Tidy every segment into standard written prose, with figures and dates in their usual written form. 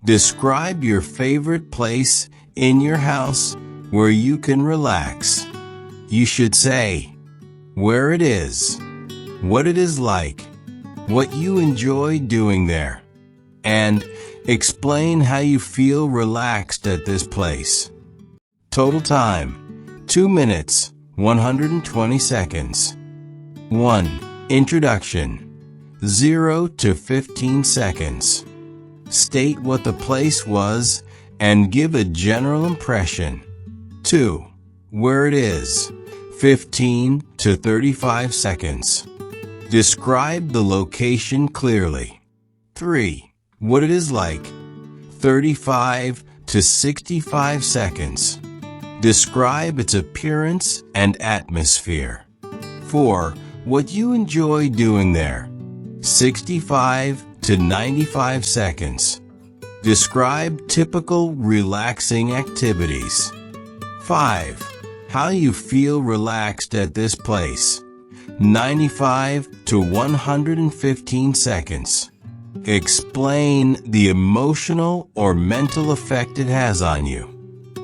Describe your favorite place in your house where you can relax. You should say where it is, what it is like, what you enjoy doing there, and explain how you feel relaxed at this place. Total time, 2 minutes, 120 seconds. 1. Introduction. 0 to 15 seconds. State what the place was and give a general impression. 2. Where it is. 15 to 35 seconds. Describe the location clearly. 3. What it is like. 35 to 65 seconds. Describe its appearance and atmosphere. 4. What you enjoy doing there. 65 to 95 seconds. Describe typical relaxing activities. 5. How you feel relaxed at this place. 95 to 115 seconds. Explain the emotional or mental effect it has on you.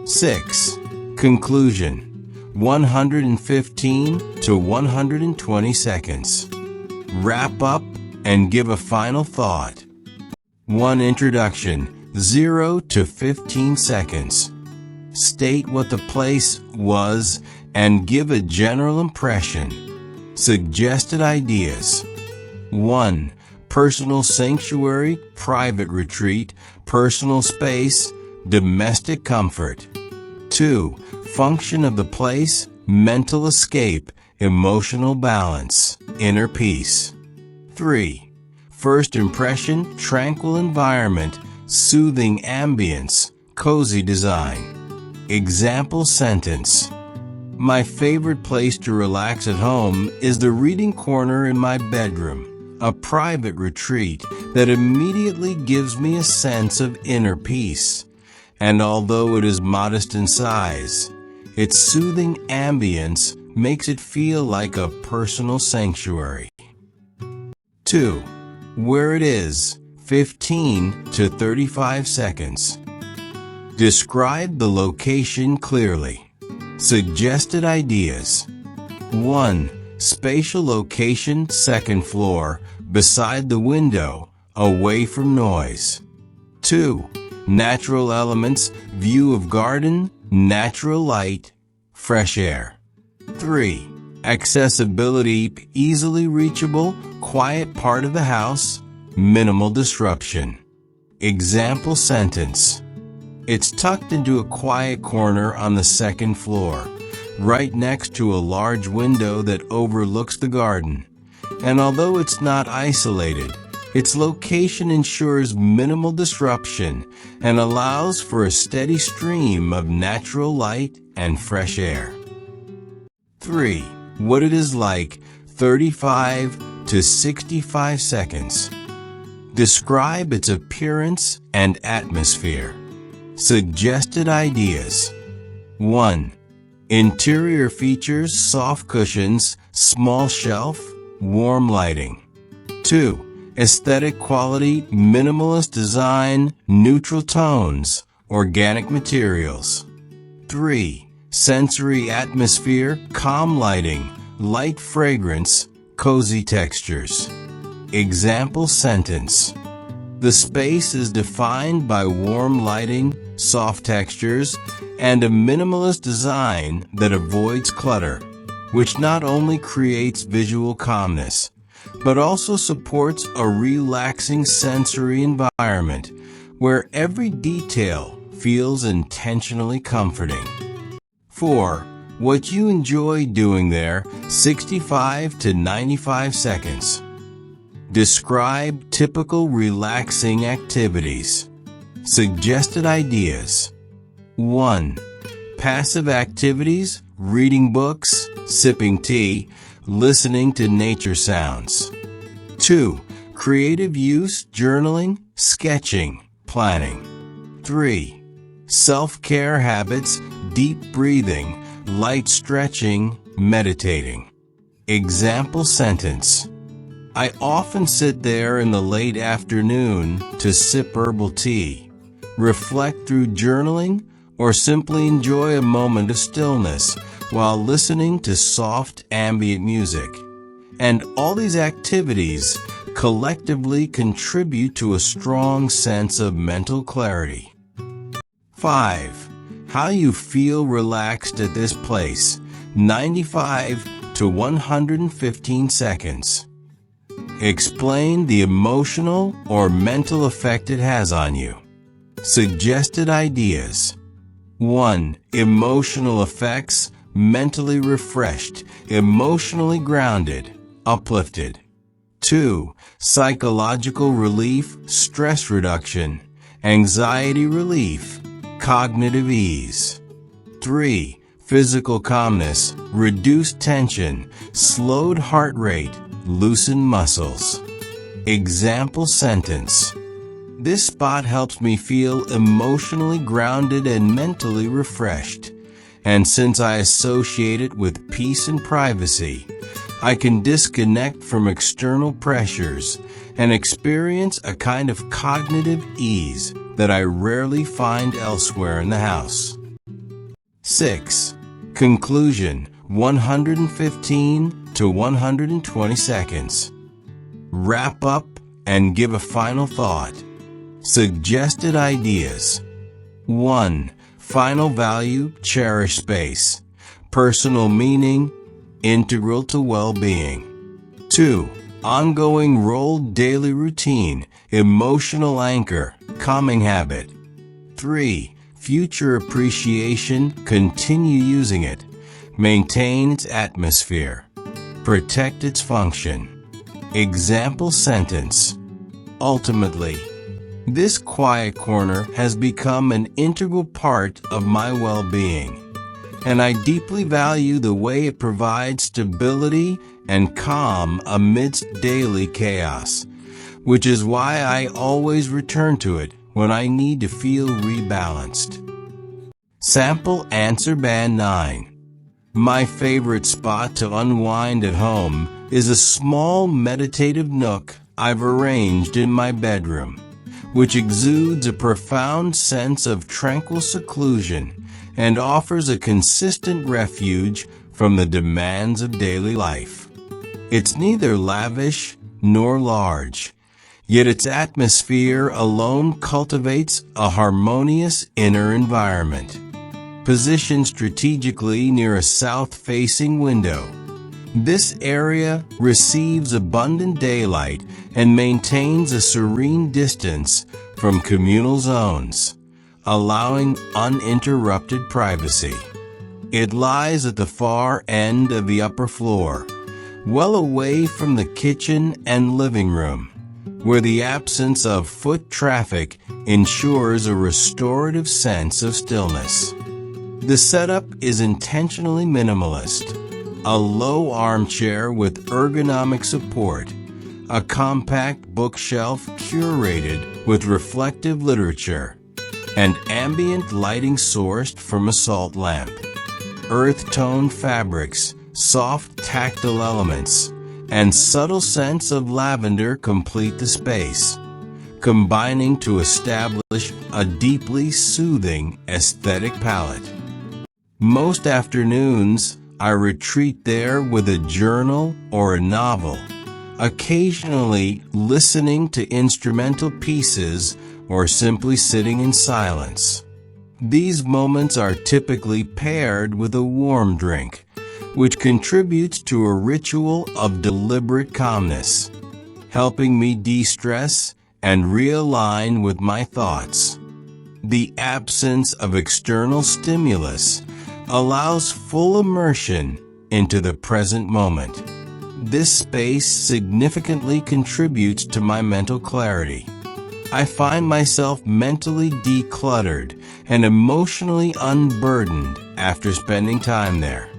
6. Conclusion. 115 to 120 seconds. Wrap up and give a final thought. 1. Introduction. 0 to 15 seconds. State what the place was and give a general impression. Suggested ideas. 1. Personal sanctuary, private retreat, personal space, domestic comfort. 2. Function of the place, mental escape, emotional balance, inner peace. 3. First impression, tranquil environment, soothing ambience, cozy design. Example sentence. My favorite place to relax at home is the reading corner in my bedroom, a private retreat that immediately gives me a sense of inner peace. And although it is modest in size, its soothing ambience makes it feel like a personal sanctuary. 2. Where it is. 15 to 35 seconds. Describe the location clearly. Suggested ideas. 1. Spatial location, second floor, beside the window, away from noise. 2. Natural elements, view of garden, natural light, fresh air. 3. Accessibility, easily reachable, quiet part of the house, minimal disruption. Example sentence. It's tucked into a quiet corner on the second floor, right next to a large window that overlooks the garden. And although it's not isolated, its location ensures minimal disruption and allows for a steady stream of natural light and fresh air. 3. What it is like. 35 to 65 seconds. Describe its appearance and atmosphere. Suggested ideas. 1. Interior features, soft cushions, small shelf, warm lighting. 2. Aesthetic quality, minimalist design, neutral tones, organic materials. 3. Sensory atmosphere, calm lighting, light fragrance, cozy textures. Example sentence. The space is defined by warm lighting, soft textures, and a minimalist design that avoids clutter, which not only creates visual calmness, but also supports a relaxing sensory environment where every detail feels intentionally comforting. 4. What you enjoy doing there. 65 to 95 seconds. Describe typical relaxing activities. Suggested ideas. 1. Passive activities, reading books, sipping tea, listening to nature sounds. 2. Creative use, journaling, sketching, planning. 3. Self-care habits, deep breathing, light stretching, meditating. Example sentence. I often sit there in the late afternoon to sip herbal tea. reflect through journaling, or simply enjoy a moment of stillness while listening to soft ambient music. And all these activities collectively contribute to a strong sense of mental clarity. 5. How you feel relaxed at this place. 95 to 115 seconds. Explain the emotional or mental effect it has on you. Suggested ideas. 1. Emotional effects: mentally refreshed, emotionally grounded, uplifted. 2. Psychological relief, stress reduction, anxiety relief, cognitive ease. 3. Physical calmness, reduced tension, slowed heart rate, loosened muscles. Example sentence: this spot helps me feel emotionally grounded and mentally refreshed. And since I associate it with peace and privacy, I can disconnect from external pressures and experience a kind of cognitive ease that I rarely find elsewhere in the house. 6. Conclusion: 115 to 120 seconds. Wrap up and give a final thought. Suggested ideas. 1. Final value: cherish space. Personal meaning: integral to well-being. 2. Ongoing role: daily routine, emotional anchor, calming habit. 3. Future appreciation: continue using it. Maintain its atmosphere. Protect its function. Example sentence: ultimately, this quiet corner has become an integral part of my well-being, and I deeply value the way it provides stability and calm amidst daily chaos, which is why I always return to it when I need to feel rebalanced. Sample answer band 9. My favorite spot to unwind at home is a small meditative nook I've arranged in my bedroom, which exudes a profound sense of tranquil seclusion and offers a consistent refuge from the demands of daily life. It's neither lavish nor large, yet its atmosphere alone cultivates a harmonious inner environment. Positioned strategically near a south-facing window, this area receives abundant daylight and maintains a serene distance from communal zones, allowing uninterrupted privacy. It lies at the far end of the upper floor, well away from the kitchen and living room, where the absence of foot traffic ensures a restorative sense of stillness. The setup is intentionally minimalist: a low armchair with ergonomic support, a compact bookshelf curated with reflective literature, and ambient lighting sourced from a salt lamp. Earth-tone fabrics, soft tactile elements, and subtle scents of lavender complete the space, combining to establish a deeply soothing aesthetic palette. Most afternoons, I retreat there with a journal or a novel, occasionally listening to instrumental pieces or simply sitting in silence. These moments are typically paired with a warm drink, which contributes to a ritual of deliberate calmness, helping me de-stress and realign with my thoughts. The absence of external stimulus allows full immersion into the present moment. This space significantly contributes to my mental clarity. I find myself mentally decluttered and emotionally unburdened after spending time there.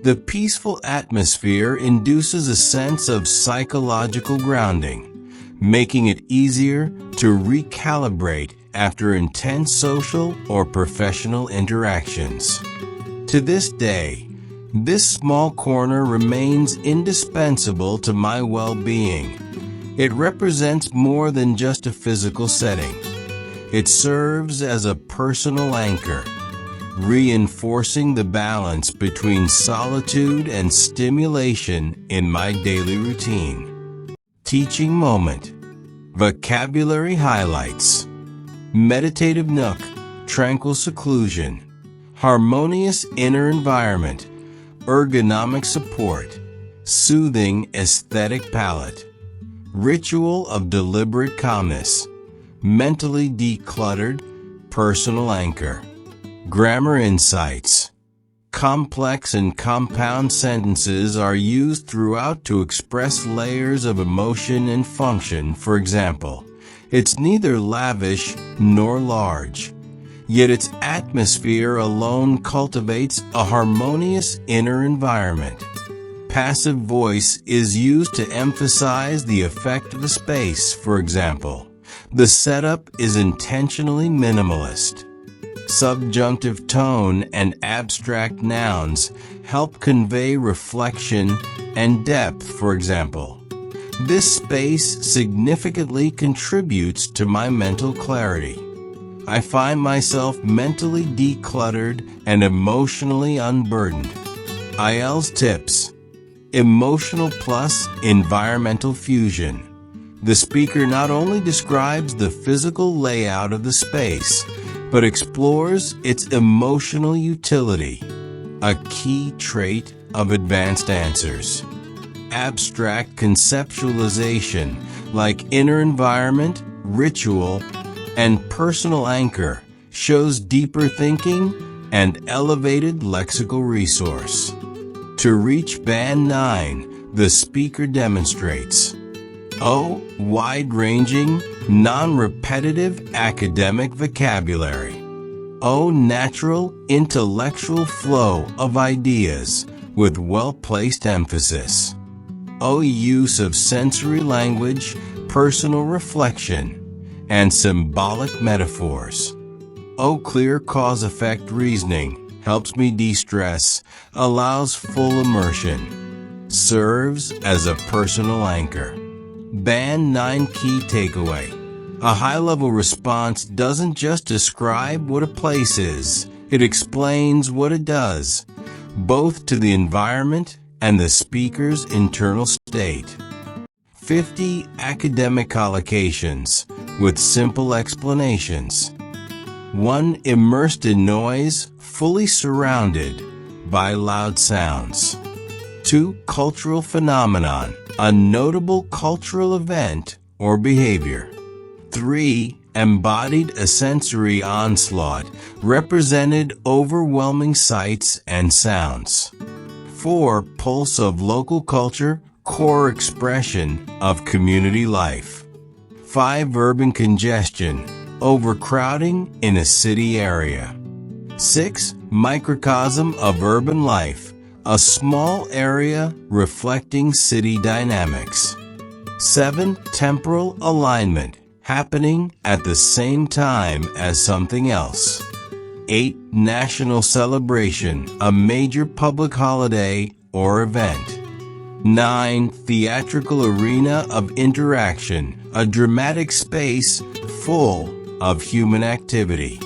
The peaceful atmosphere induces a sense of psychological grounding, making it easier to recalibrate after intense social or professional interactions. To this day, this small corner remains indispensable to my well-being. It represents more than just a physical setting. It serves as a personal anchor, reinforcing the balance between solitude and stimulation in my daily routine. Teaching moment. Vocabulary highlights. Meditative nook, tranquil seclusion, harmonious inner environment, ergonomic support, soothing aesthetic palette, ritual of deliberate calmness, mentally decluttered, personal anchor. Grammar insights. Complex and compound sentences are used throughout to express layers of emotion and function. For example, it's neither lavish nor large, yet its atmosphere alone cultivates a harmonious inner environment. Passive voice is used to emphasize the effect of the space. For example, the setup is intentionally minimalist. Subjunctive tone and abstract nouns help convey reflection and depth. For example, this space significantly contributes to my mental clarity. I find myself mentally decluttered and emotionally unburdened. IELTS tips. Emotional plus environmental fusion. The speaker not only describes the physical layout of the space, but explores its emotional utility, a key trait of advanced answers. Abstract conceptualization, like inner environment, ritual, and personal anchor, shows deeper thinking and elevated lexical resource. To reach Band 9, the speaker demonstrates wide-ranging, non-repetitive academic vocabulary. Natural, intellectual flow of ideas with well-placed emphasis. Use of sensory language, personal reflection, and symbolic metaphors. Clear cause-effect reasoning helps me de-stress, allows full immersion, serves as a personal anchor. Band 9 key takeaway. A high-level response doesn't just describe what a place is, it explains what it does, both to the environment and the speaker's internal state. 50 academic collocations with simple explanations. 1. Immersed in noise, fully surrounded by loud sounds. 2. Cultural phenomenon, a notable cultural event or behavior. 3. Embodied a sensory onslaught, represented overwhelming sights and sounds. 4. Pulse of local culture, core expression of community life. 5. Urban congestion, overcrowding in a city area. 6. Microcosm of urban life, a small area reflecting city dynamics. 7. Temporal alignment, happening at the same time as something else. 8. National celebration, a major public holiday or event. 9. Theatrical arena of interaction, a dramatic space full of human activity.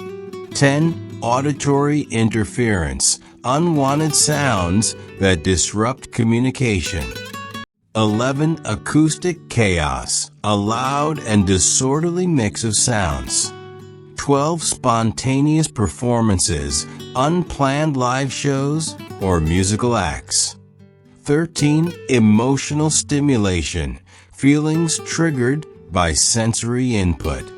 10. Auditory interference, unwanted sounds that disrupt communication. 11. Acoustic chaos, a loud and disorderly mix of sounds. 12. Spontaneous performances, unplanned live shows or musical acts. 13. Emotional stimulation, feelings triggered by sensory input.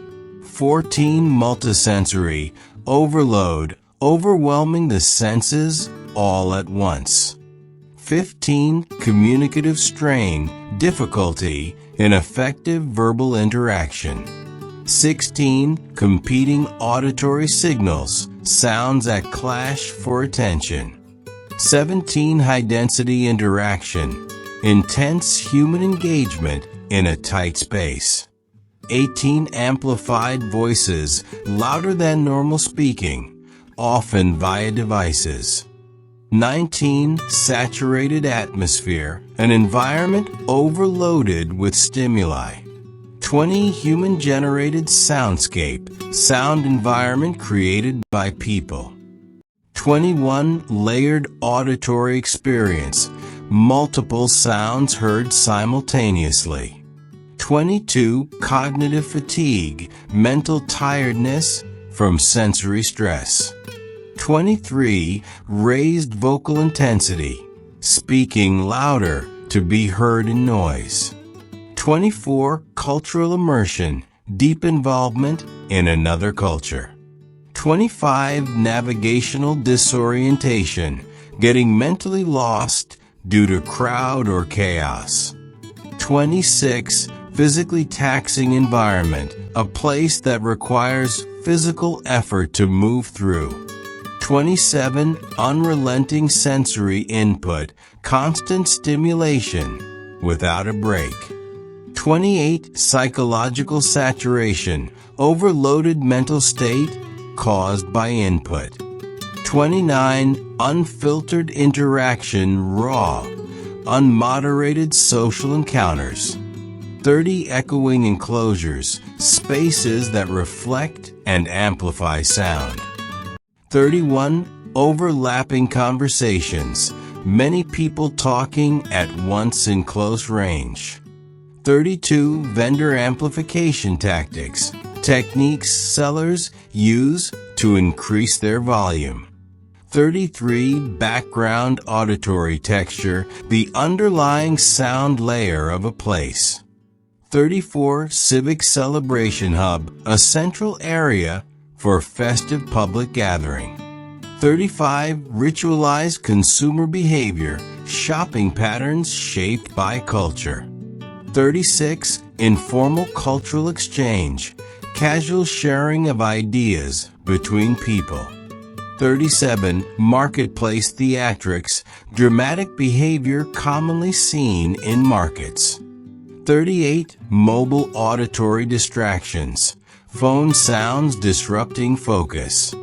14. Multisensory, overload, overwhelming the senses all at once. 15. Communicative strain, difficulty in effective verbal interaction. 16. Competing auditory signals, sounds that clash for attention. 17. High-density interaction, intense human engagement in a tight space. 18. Amplified voices, louder than normal speaking, often via devices. 19. Saturated atmosphere, an environment overloaded with stimuli. 20. Human-generated soundscape, sound environment created by people. 21. Layered auditory experience, multiple sounds heard simultaneously. 22. Cognitive fatigue, mental tiredness from sensory stress. 23. Raised vocal intensity, speaking louder to be heard in noise. 24. Cultural immersion, deep involvement in another culture. 25. Navigational disorientation, getting mentally lost due to crowd or chaos. 26. Physically taxing environment, a place that requires physical effort to move through. 27. Unrelenting sensory input, constant stimulation without a break. 28. Psychological saturation, overloaded mental state caused by input. 29. Unfiltered interaction, raw, unmoderated social encounters. 30. Echoing enclosures, spaces that reflect and amplify sound. 31. Overlapping conversations, many people talking at once in close range. 32. Vendor amplification tactics, techniques sellers use to increase their volume. 33. Background auditory texture, the underlying sound layer of a place. 34. Civic celebration hub, a central area for festive public gathering. 35. Ritualized consumer behavior, shopping patterns shaped by culture. 36. Informal cultural exchange, casual sharing of ideas between people. 37. Marketplace theatrics, dramatic behavior commonly seen in markets. 38. Mobile auditory distractions, phone sounds disrupting focus.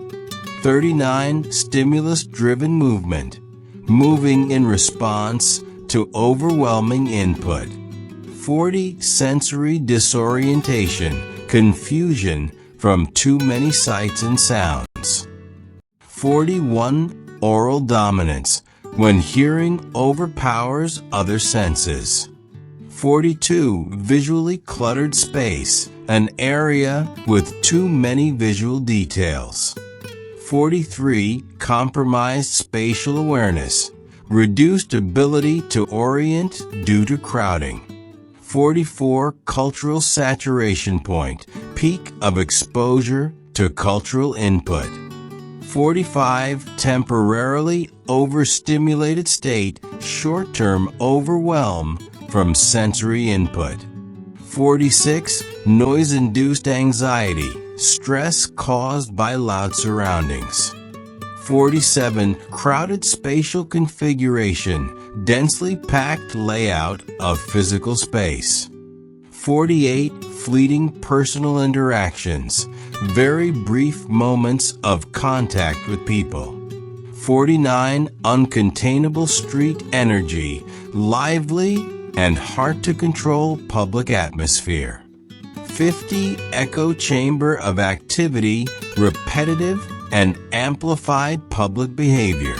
39. Stimulus-driven movement, moving in response to overwhelming input. 40. Sensory disorientation, confusion from too many sights and sounds. 41. Oral dominance, when hearing overpowers other senses. 42. Visually cluttered space, an area with too many visual details. 43. Compromised spatial awareness, reduced ability to orient due to crowding. 44. Cultural saturation point, peak of exposure to cultural input. 45. Temporarily overstimulated state, short-term overwhelm from sensory input. 46. Noise-induced anxiety, stress caused by loud surroundings. 47. Crowded spatial configuration, densely packed layout of physical space. 48. Fleeting personal interactions, very brief moments of contact with people. 49. Uncontainable street energy, lively and hard-to-control public atmosphere. 50. Echo chamber of activity, repetitive and amplified public behavior.